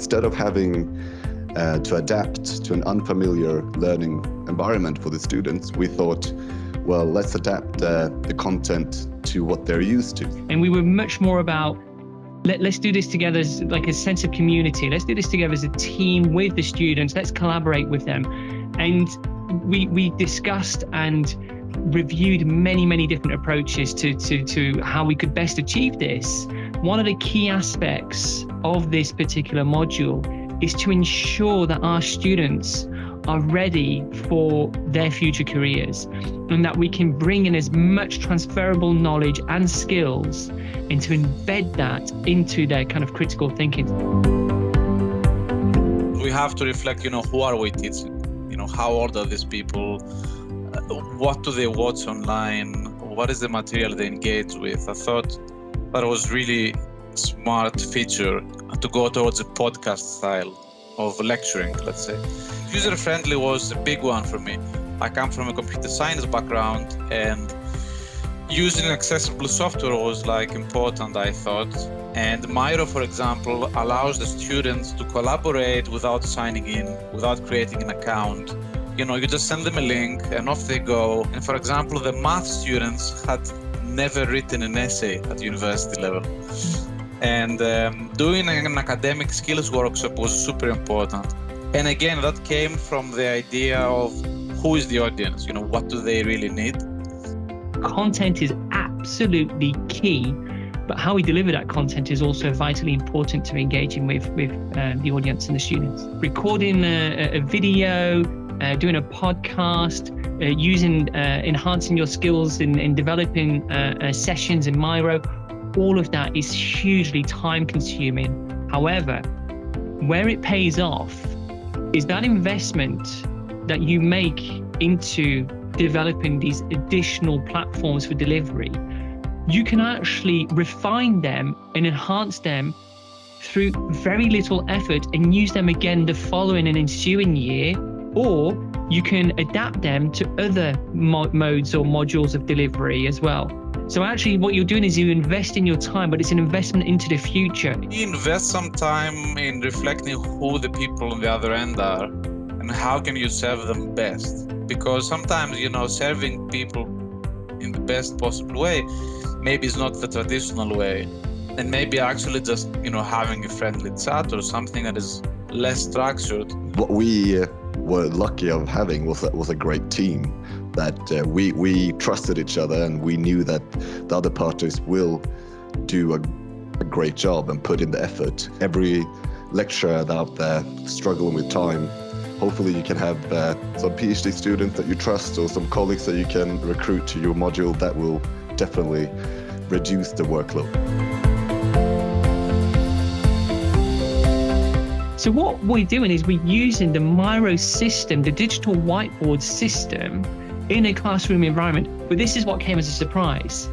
instead of having to adapt to an unfamiliar learning environment for the students, we thought, well, let's adapt the content to what they're used to. And we were much more about, let's do this together as like a sense of community. Let's do this together as a team with the students. Let's collaborate with them. And we discussed and reviewed many different approaches to how we could best achieve this. One of the key aspects of this particular module is to ensure that our students are ready for their future careers and that we can bring in as much transferable knowledge and skills and to embed that into their kind of critical thinking. We have to reflect, who are we teaching? How old are these people? What do they watch online? What is the material they engage with? I thought that was really smart feature to go towards a podcast style of lecturing, let's say. User-friendly was a big one for me. I come from a computer science background, and using accessible software was important, I thought. And Miro, for example, allows the students to collaborate without signing in, without creating an account. You just send them a link and off they go. And for example, the math students had never written an essay at university level. And doing an academic skills workshop was super important. And again, that came from the idea of who is the audience, what do they really need? Content is absolutely key, but how we deliver that content is also vitally important to engaging with the audience and the students. Recording a video, doing a podcast, enhancing your skills in developing sessions in Miro, all of that is hugely time consuming. However, where it pays off is that investment that you make into developing these additional platforms for delivery. You can actually refine them and enhance them through very little effort and use them again the following and ensuing year, or you can adapt them to other modes or modules of delivery as well. So actually what you're doing is you invest in your time, but it's an investment into the future. You invest some time in reflecting who the people on the other end are and how can you serve them best. Because sometimes, serving people in the best possible way maybe is not the traditional way. And maybe actually just, having a friendly chat or something that is less structured. What we were lucky of having was a great team, that we trusted each other and we knew that the other parties will do a great job and put in the effort. Every lecturer out there struggling with time, hopefully you can have some PhD students that you trust or some colleagues that you can recruit to your module that will definitely reduce the workload. So what we're doing is we're using the Miro system, the digital whiteboard system, in a classroom environment. But this is what came as a surprise.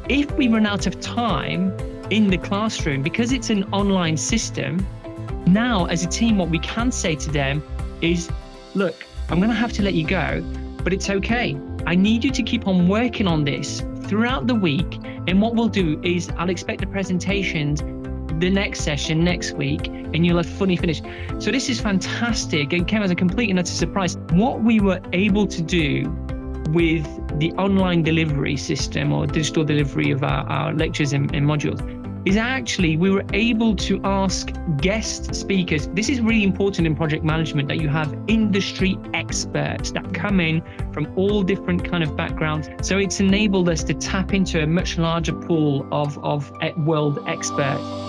If we run out of time in the classroom, because it's an online system, now as a team, what we can say to them is, look, I'm going to have to let you go, but it's okay. I need you to keep on working on this throughout the week. And what we'll do is I'll expect the presentations the next session next week, and you'll have fully finished. So this is fantastic. It came as a complete and utter surprise. What we were able to do with the online delivery system or digital delivery of our lectures and modules is actually we were able to ask guest speakers. This is really important in project management, that you have industry experts that come in from all different kind of backgrounds. So it's enabled us to tap into a much larger pool of world experts.